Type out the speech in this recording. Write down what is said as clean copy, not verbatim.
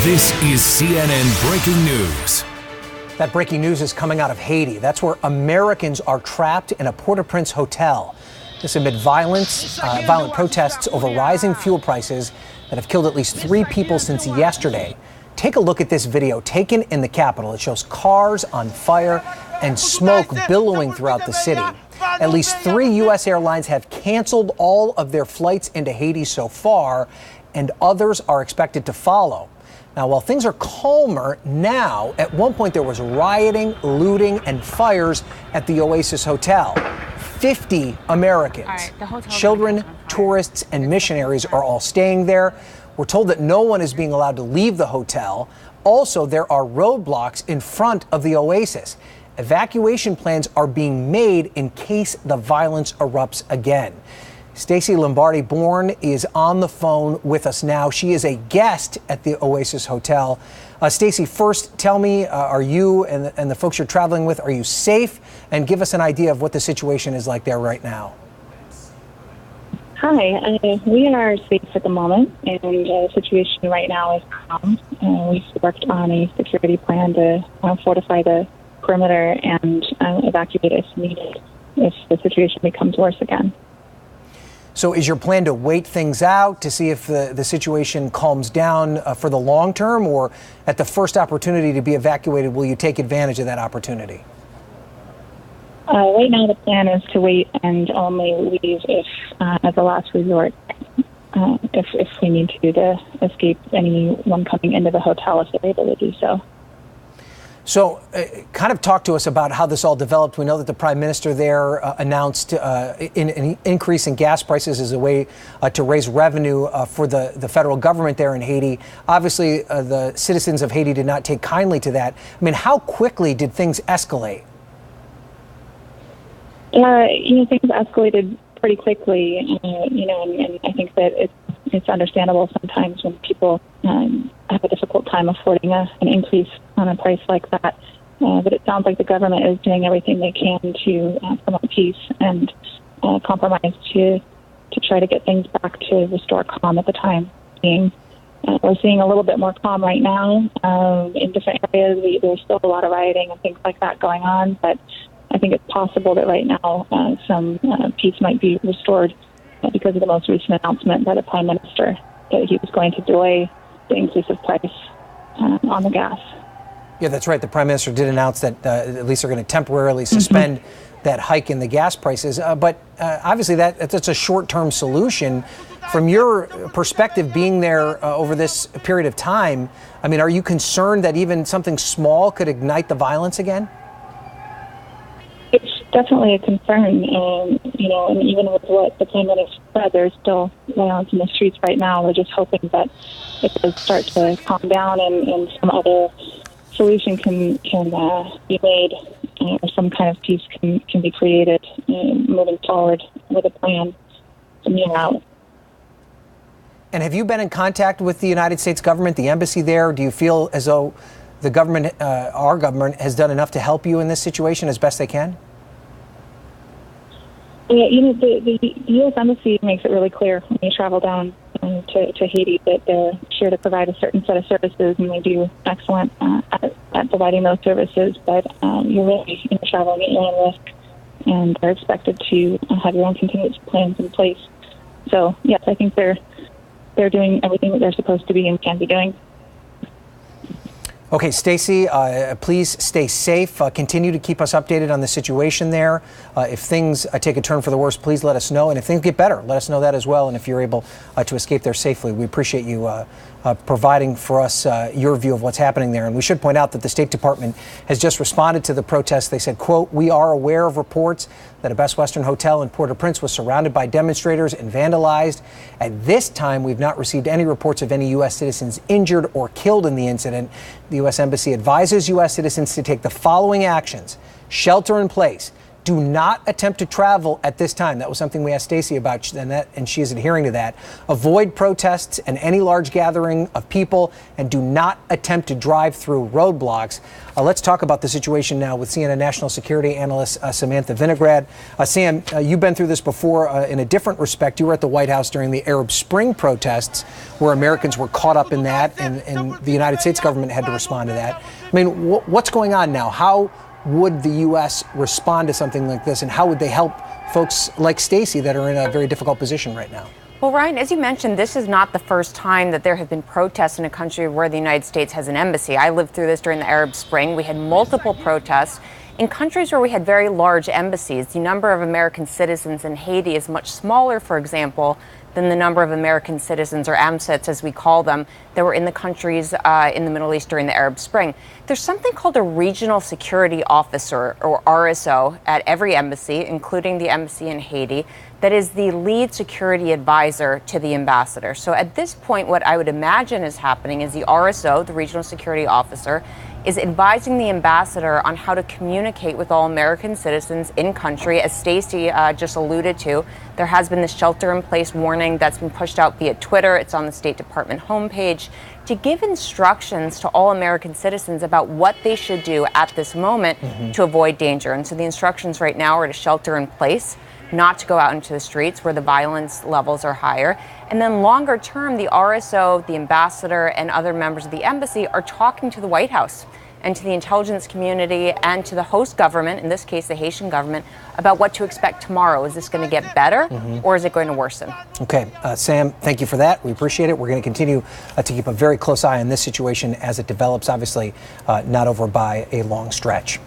This is CNN Breaking News. That breaking news is coming out of Haiti. That's where Americans are trapped in a Port-au-Prince hotel. This amid violent protests over rising fuel prices that have killed at least 3 people since yesterday. Take a look at this video taken in the capital. It shows cars on fire and smoke billowing throughout the city. At least 3 U.S. airlines have canceled all of their flights into Haiti so far, and others are expected to follow. Now, while things are calmer now, at one point there was rioting, looting, and fires at the Oasis Hotel. 50 Americans, children, tourists, and missionaries are all staying there. We're told that no one is being allowed to leave the hotel. Also, there are roadblocks in front of the Oasis. Evacuation plans are being made in case the violence erupts again. Stacey Lombardi-Bourne is on the phone with us now. She is a guest at the Oasis Hotel. Stacey, first tell me, are you and the folks you're traveling with, are you safe? And give us an idea of what the situation is like there right now. Hi, we are safe at the moment, and the situation right now is calm. We've worked on a security plan to fortify the perimeter and evacuate if needed if the situation becomes worse again. So is your plan to wait things out to see if the situation calms down for the long term, or at the first opportunity to be evacuated, will you take advantage of that opportunity? Right now the plan is to wait and only leave if, as a last resort, if we need to escape anyone coming into the hotel if they're able to do so. So kind of talk to us about how this all developed. We know that the prime minister there announced an increase in gas prices as a way to raise revenue for the federal government there in Haiti. Obviously, the citizens of Haiti did not take kindly to that. I mean, how quickly did things escalate? Things escalated pretty quickly, and I think that it's understandable sometimes when people have a difficult time affording an increase on a price like that. But it sounds like the government is doing everything they can to promote peace and compromise to try to get things back to restore calm at the time being. We're seeing a little bit more calm right now in different areas. There's still a lot of rioting and things like that going on, but I think it's possible that right now some peace might be restored because of the most recent announcement by the Prime Minister that he was going to delay the increase of price on the gas. Yeah, that's right. The Prime Minister did announce that at least they're going to temporarily suspend that hike in the gas prices. But obviously that's a short-term solution. From your perspective, being there over this period of time, I mean, are you concerned that even something small could ignite the violence again? It's definitely a concern, and even with what the Prime Minister said, there's still violence in the streets right now. We're just hoping that it does start to calm down and some other solution can be made, or some kind of peace can be created moving forward with a plan from here out. And have you been in contact with the United States government, the embassy there? Do you feel as though the government, our government, has done enough to help you in this situation as best they can? Yeah, the U.S. Embassy makes it really clear when you travel down to Haiti that they're sure to provide a certain set of services, and they do excellent at providing those services. But you're really traveling at your own risk, and are expected to have your own contingency plans in place. So, yes, I think they're doing everything that they're supposed to be and can be doing. Okay, Stacey, please stay safe. Continue to keep us updated on the situation there. If things take a turn for the worse, please let us know. And if things get better, let us know that as well. And if you're able to escape there safely, we appreciate you providing for us your view of what's happening there. And we should point out that the State Department has just responded to the protests. They said, quote, "We are aware of reports that a Best Western hotel in Port-au-Prince was surrounded by demonstrators and vandalized. At this time, we've not received any reports of any U.S. citizens injured or killed in the incident. The U.S. Embassy advises U.S. citizens to take the following actions: shelter in place, do not attempt to travel at this time. That was something we asked Stacey about, and she is adhering to that. Avoid protests and any large gathering of people, and do not attempt to drive through roadblocks. Let's talk about the situation now with CNN national security analyst Samantha Vinograd. Sam, you've been through this before in a different respect. You were at the White House during the Arab Spring protests, where Americans were caught up in that, and the United States government had to respond to that. I mean, what's going on now? How would the U.S. respond to something like this, and how would they help folks like Stacey that are in a very difficult position right now? Well, Ryan, as you mentioned, this is not the first time that there have been protests in a country where the United States has an embassy. I lived through this during the Arab Spring. We had multiple protests. In countries where we had very large embassies, the number of American citizens in Haiti is much smaller, for example, than the number of American citizens, or AMCITs as we call them, that were in the countries in the Middle East during the Arab Spring. There's something called a regional security officer, or RSO, at every embassy, including the embassy in Haiti, that is the lead security advisor to the ambassador. So at this point, what I would imagine is happening is the RSO, the regional security officer, is advising the ambassador on how to communicate with all American citizens in country. As Stacey just alluded to, there has been this shelter-in-place warning that's been pushed out via Twitter. It's on the State Department homepage to give instructions to all American citizens about what they should do at this moment to avoid danger. And so the instructions right now are to shelter in place, not to go out into the streets where the violence levels are higher. And then longer term, the RSO, the ambassador, and other members of the embassy are talking to the White House and to the intelligence community and to the host government, in this case the Haitian government, about what to expect tomorrow. Is this going to get better or is it going to worsen? Okay, Sam, thank you for that. We appreciate it. We're going to continue to keep a very close eye on this situation as it develops, obviously not over by a long stretch.